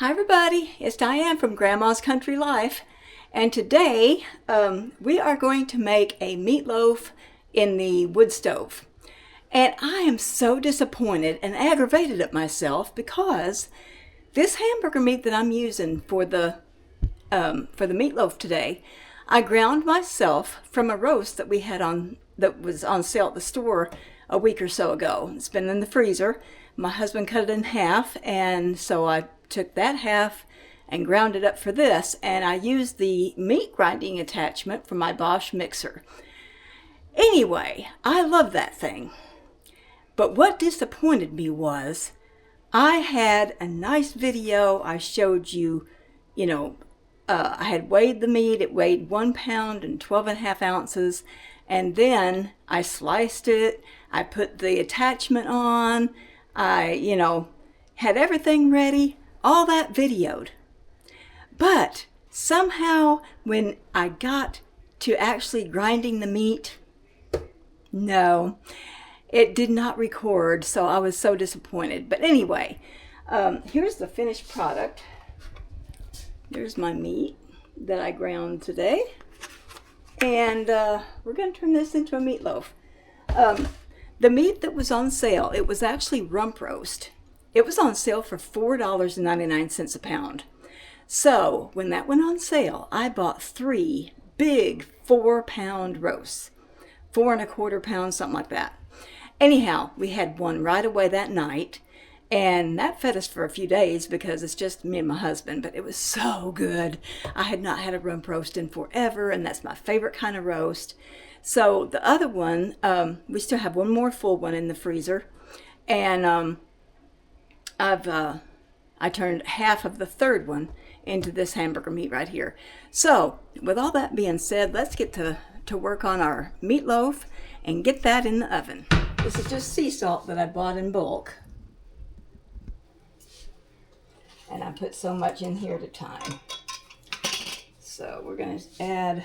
Hi everybody, it's Diane from Grandma's Country Life, and today we are going to make a meatloaf in the wood stove. And I am so disappointed and aggravated at myself because this hamburger meat that I'm using for the meatloaf today, I ground myself from a roast that we had that was on sale at the store a week or so ago. It's been in the freezer. My husband cut it in half, and so I took that half and ground it up for this, and I used the meat grinding attachment from my Bosch mixer. Anyway, I love that thing. But what disappointed me was I had a nice video. I showed you, I had weighed the meat. It weighed 1 pound and 12.5 ounces. And then I sliced it. I put the attachment on. I, had everything ready. All that videoed. But somehow when I got to actually grinding the meat, no, it did not record, so I was so disappointed. But anyway, here's the finished product. There's my meat that I ground today. And we're going to turn this into a meatloaf. The meat that was on sale, it was actually rump roast. It was on sale for $4.99 a pound. So when that went on sale, I bought 3 big 4-pound roasts. 4 1/4 pounds, something like that. Anyhow, we had one right away that night, and that fed us for a few days because it's just me and my husband, but it was so good. I had not had a rump roast in forever, and that's my favorite kind of roast. So the other one, we still have one more full one in the freezer, and I turned half of the third one into this hamburger meat right here. So with all that being said, let's get to work on our meatloaf and get that in the oven. This is just sea salt that I bought in bulk. And I put so much in here at a time. So we're going to add a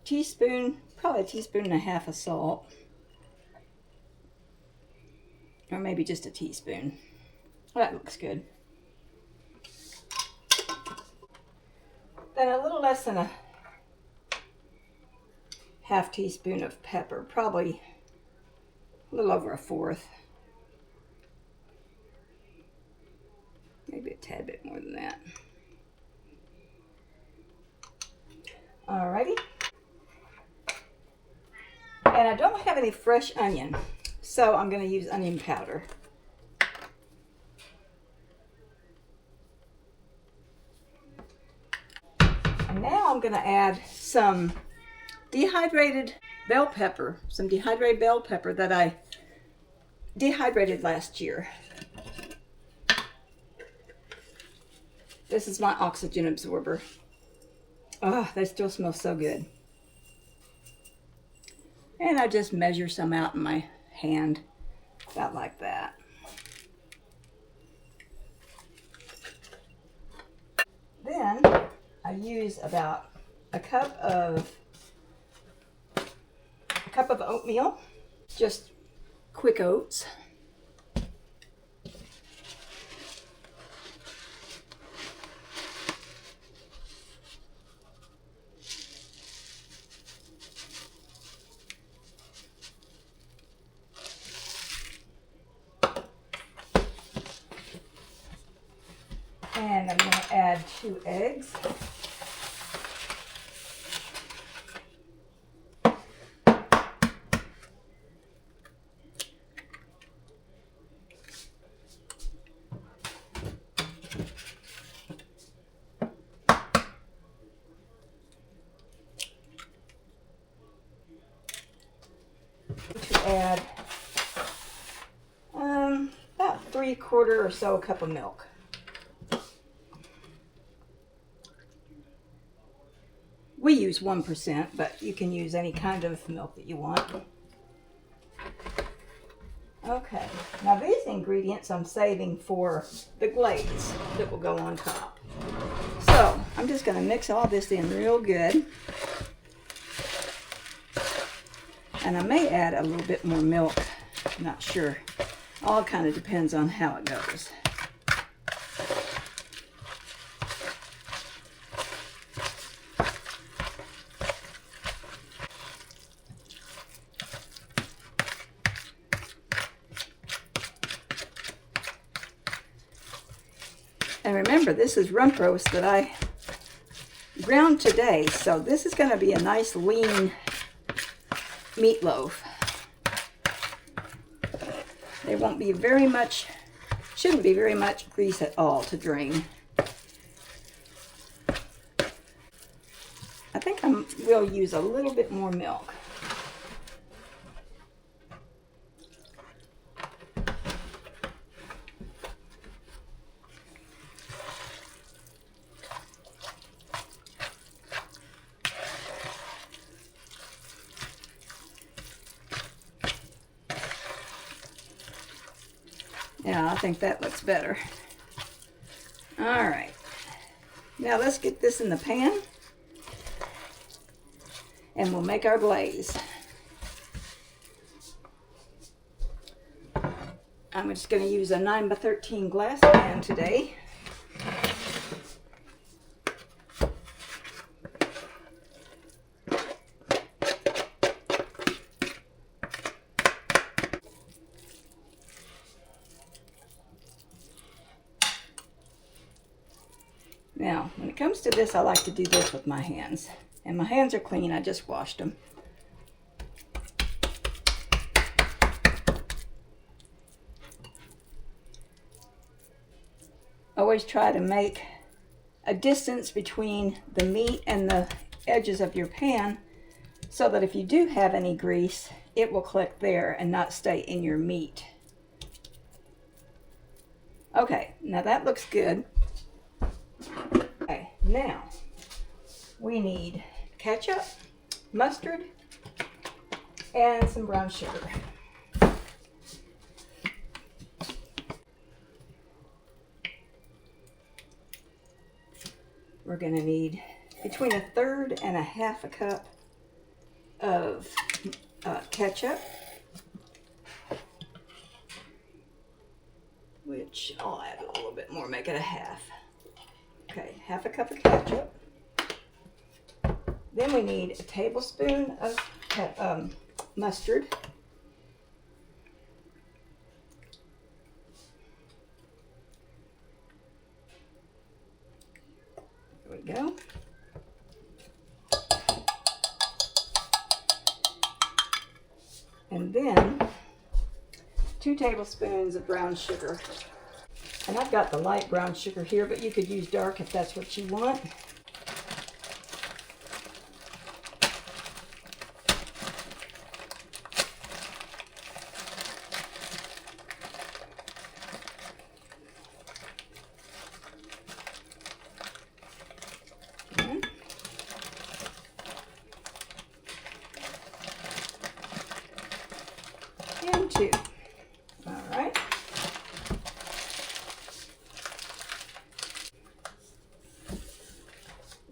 teaspoon, probably a teaspoon and a half of salt. Or maybe just a teaspoon. That looks good. Then a little less than a half teaspoon of pepper, probably a little over a fourth. Maybe a tad bit more than that. Alrighty. And I don't have any fresh onion, so I'm going to use onion powder. And now I'm going to add some dehydrated bell pepper, that I dehydrated last year. This is my oxygen absorber. Oh, they still smell so good. And I just measure some out in my hand, about like that. Then I use about a cup of oatmeal, just quick oats. And I'm going to add 2 eggs. To add about 3/4 or so cup of milk. We use 1%, but you can use any kind of milk that you want. Okay, now these ingredients I'm saving for the glaze that will go on top. So I'm just going to mix all this in real good. And I may add a little bit more milk, I'm not sure. All kind of depends on how it goes. And remember, this is rump roast that I ground today, so this is going to be a nice lean meatloaf. There won't be very much, shouldn't be very much grease at all to drain. I think we'll use a little bit more milk. Yeah, I think that looks better. All right. Now let's get this in the pan and we'll make our glaze. I'm just going to use a 9x13 glass pan today. Now, when it comes to this, I like to do this with my hands. And my hands are clean, I just washed them. Always try to make a distance between the meat and the edges of your pan so that if you do have any grease, it will collect there and not stay in your meat. Okay, now that looks good. Okay, now we need ketchup, mustard, and some brown sugar. We're going to need between 1/3 and 1/2 cup of ketchup, which I'll add a little bit more, make it 1/2. Okay, 1/2 cup of ketchup. Then we need a tablespoon of mustard. There we go. And then 2 tablespoons of brown sugar. And I've got the light brown sugar here, but you could use dark if that's what you want. And 2. All right.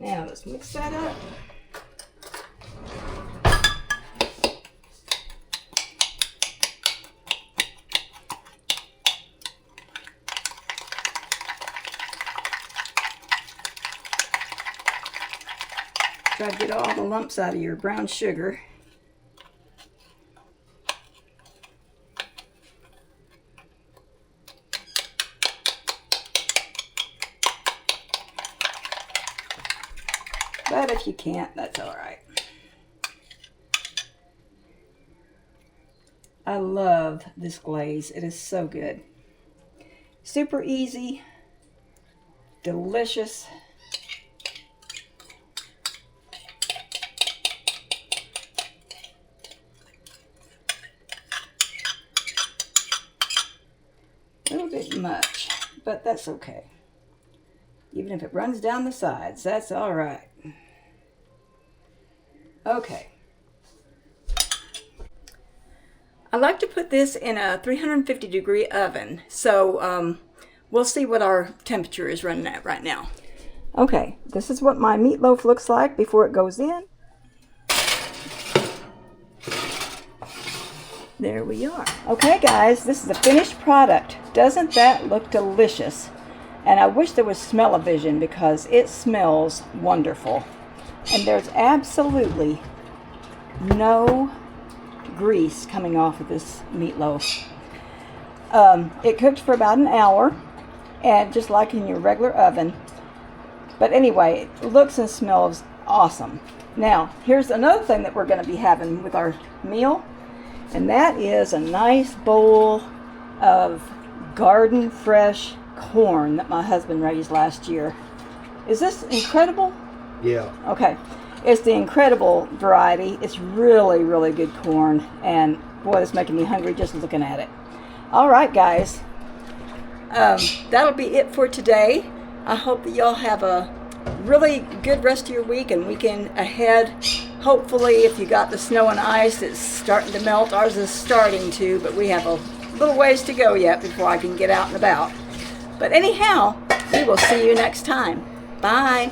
Now let's mix that up. Try to get all the lumps out of your brown sugar. But if you can't, that's all right. I love this glaze. It is so good. Super easy, delicious. A little bit much, but that's okay. Even if it runs down the sides, that's all right. Okay. I like to put this in a 350-degree oven, so we'll see what our temperature is running at right now. Okay, this is what my meatloaf looks like before it goes in. There we are. Okay guys, this is the finished product. Doesn't that look delicious? And I wish there was smell-o-vision because it smells wonderful. And there's absolutely no grease coming off of this meatloaf. It cooked for about an hour. and just like in your regular oven. But anyway, it looks and smells awesome. Now, here's another thing that we're going to be having with our meal, and that is a nice bowl of garden fresh corn that my husband raised last year. Is this incredible? Yeah. Okay. It's the incredible variety. It's really, really good corn, and boy, it's making me hungry just looking at it. All right, guys. That'll be it for today. I hope that y'all have a really good rest of your week and weekend ahead. Hopefully, if you got the snow and ice, it's starting to melt. Ours is starting to, but we have a little ways to go yet before I can get out and about. But anyhow, we will see you next time. Bye.